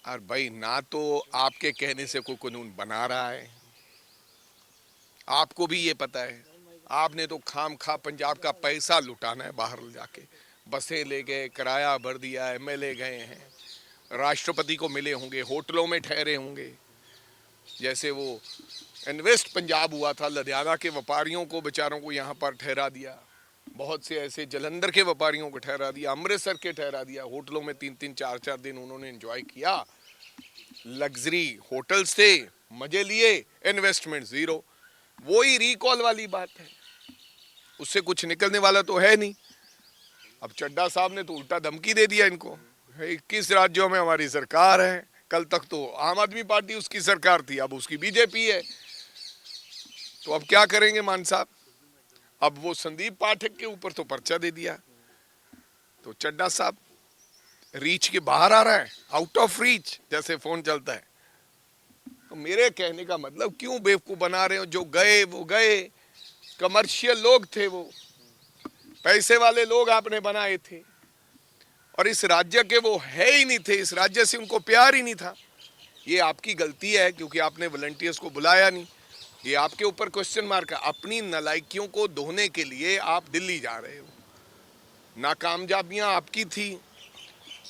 और भाई ना तो आपके कहने से कोई कानून बना रहा है, आपको भी ये पता है। आपने तो खाम खा पंजाब का पैसा लुटाना है, बाहर ले जाके बसें ले गए, किराया भर दिया, एमएलए गए हैं, राष्ट्रपति को मिले होंगे, होटलों में ठहरे होंगे। जैसे वो इन्वेस्ट पंजाब हुआ था, लुधियाना के व्यापारियों को बेचारों को यहाँ पर ठहरा दिया, बहुत से ऐसे जलंधर के व्यापारियों को ठहरा दिया, अमृतसर के ठहरा दिया, होटलों में 3-3 4-4 दिन उन्होंने एंजॉय किया, लग्जरी होटल्स थे, मजे लिए, इन्वेस्टमेंट जीरो। वही रिकॉल वाली बात है, उससे कुछ निकलने वाला तो है नहीं। अब चड्डा साहब ने तो उल्टा धमकी दे दिया इनको, 21 राज्यों में हमारी सरकार है, कल तक तो आम आदमी पार्टी उसकी सरकार थी, अब उसकी बीजेपी है, तो अब क्या करेंगे मान साहब। अब वो संदीप पाठक के ऊपर तो पर्चा दे दिया, तो चड्डा साहब रीच के बाहर आ रहा है, आउट ऑफ रीच, जैसे फोन चलता है। तो मेरे कहने का मतलब, क्यों बेवकूफ बना रहे हो? जो गए वो गए, कमर्शियल लोग थे, वो पैसे वाले लोग आपने बनाए थे, और इस राज्य के वो है ही नहीं थे, इस राज्य से उनको प्यार ही नहीं था। ये आपकी गलती है क्योंकि आपने वॉलंटियर्स को बुलाया नहीं, ये आपके ऊपर क्वेश्चन मार्क है। अपनी नालायकियों को धोने के लिए आप दिल्ली जा रहे हो, नाकामयाबियां आपकी थी,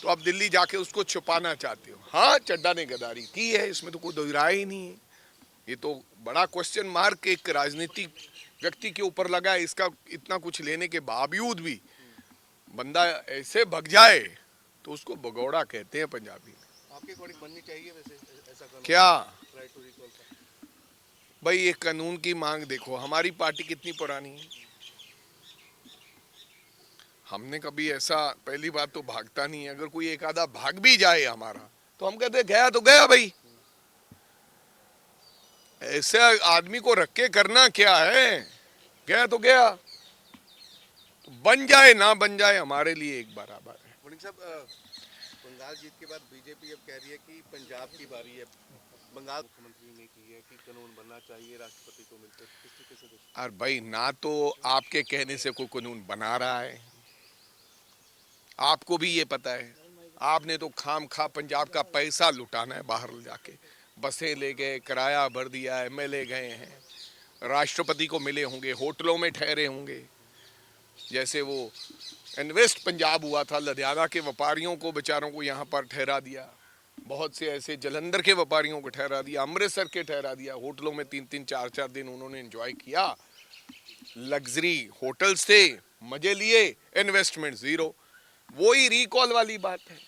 तो आप दिल्ली जाके उसको छुपाना चाहते हो। हाँ, चड्डा ने गद्दारी की है, इसमें तो कोई दो राय ही नहीं है। ये तो बड़ा क्वेश्चन मार्क एक राजनीतिक व्यक्ति के ऊपर लगा है। इसका इतना कुछ लेने के बावजूद भी बंदा ऐसे भग जाए तो उसको भगौड़ा कहते हैं पंजाबी में। आपके अकॉर्डिंग बननी चाहिए वैसे ऐसा कानून? क्या राइट टू रिकॉल का? भाई, ये कानून की मांग देखो, हमारी पार्टी कितनी पुरानी है। हमने कभी ऐसा, पहली बात तो भागता नहीं है, अगर कोई एक आधा भाग भी जाए हमारा तो हम कहते गया तो गया भाई। ऐसे आदमी को रख के करना क्या है, गया तो गया, तो बन जाए ना बन जाए हमारे लिए एक बराबर है। वनिक साहब, बंगाल जीत के बाद बीजेपी अब कह रही है कि पंजाब की बारी है। बंगाल मुख्यमंत्री ने की है कि कानून बनना चाहिए, राष्ट्रपति को मिलते, किस तरीके से देखते? और भाई ना तो आपके कहने से कोई कानून बना रहा है, आपको भी ये पता है। आपने तो खाम खा पंजाब का पैसा लुटाना है, बाहर ले जाके बसें ले गए, किराया भर दिया, एमएलए गए हैं, राष्ट्रपति को मिले होंगे, होटलों में ठहरे होंगे। जैसे वो इन्वेस्ट पंजाब हुआ था, लुधियाना के व्यापारियों को बेचारों को यहाँ पर ठहरा दिया, बहुत से ऐसे जलंधर के व्यापारियों को ठहरा दिया, अमृतसर के ठहरा दिया, होटलों में 3-3 4-4 दिन उन्होंने एंजॉय किया, लग्जरी होटल्स थे, मजे लिए, इन्वेस्टमेंट जीरो। वही रिकॉल वाली बात है,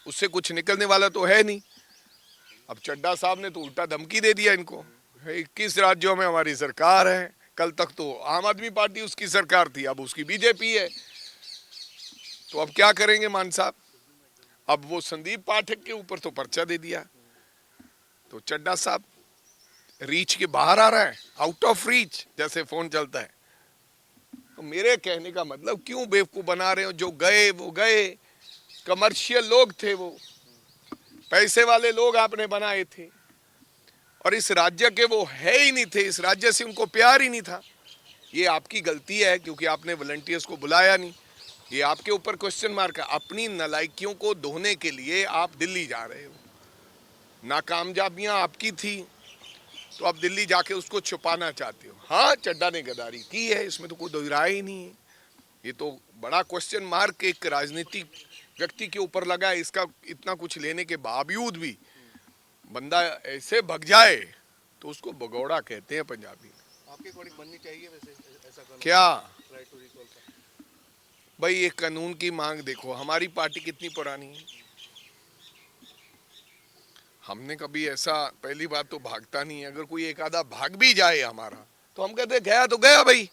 उससे कुछ निकलने वाला तो है नहीं। अब चड्डा साहब ने तो उल्टा धमकी दे दिया इनको, 21 राज्यों में हमारी सरकार है, कल तक तो आम आदमी पार्टी उसकी सरकार थी, अब उसकी बीजेपी है, तो अब क्या करेंगे मान साहब। अब वो संदीप पाठक के ऊपर तो पर्चा दे दिया, तो चड्डा साहब रीच के बाहर आ रहा है, आउट ऑफ रीच, जैसे फोन चलता है। तो मेरे कहने का मतलब, क्यों बेवकूफ बना रहे हो? जो गए वो गए, कमर्शियल लोग थे, वो पैसे वाले लोग आपने बनाए थे, और इस राज्य के वो है ही नहीं थे, इस राज्य से उनको प्यार ही नहीं था। ये आपकी गलती है क्योंकि आपने वॉलंटियर्स को बुलाया नहीं, ये आपके ऊपर क्वेश्चन मार्क है। अपनी नालायकियों को धोने के लिए आप दिल्ली जा रहे हो, नाकामयाबियां आपकी थी, तो आप दिल्ली जाके उसको छुपाना चाहते हो। हाँ, चड्डा ने गद्दारी की है, इसमें तो कोई दो राय ही नहीं है। ये तो बड़ा क्वेश्चन मार्क एक राजनीतिक व्यक्ति के ऊपर लगा है। इसका इतना कुछ लेने के बावजूद भी बंदा ऐसे भग जाए तो उसको भगौड़ा कहते हैं पंजाबी में। आपके अकॉर्डिंग बननी चाहिए वैसे ऐसा कानून? क्या राइट टू रिकॉल का? भाई, ये कानून की मांग देखो, हमारी पार्टी कितनी पुरानी है। हमने कभी ऐसा, पहली बात तो भागता नहीं है, अगर कोई एक आधा भाग भी जाए हमारा तो हम कहते गया तो गया भाई।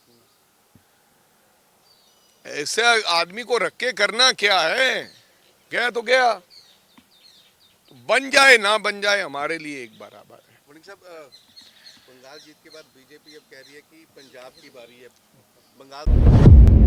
ऐसे आदमी को रख के करना क्या है, गया तो गया, तो बन जाए ना बन जाए हमारे लिए एक बराबर है। वनिक साहब, बंगाल जीत के बाद बीजेपी अब कह रही है कि पंजाब की बारी है। बंगाल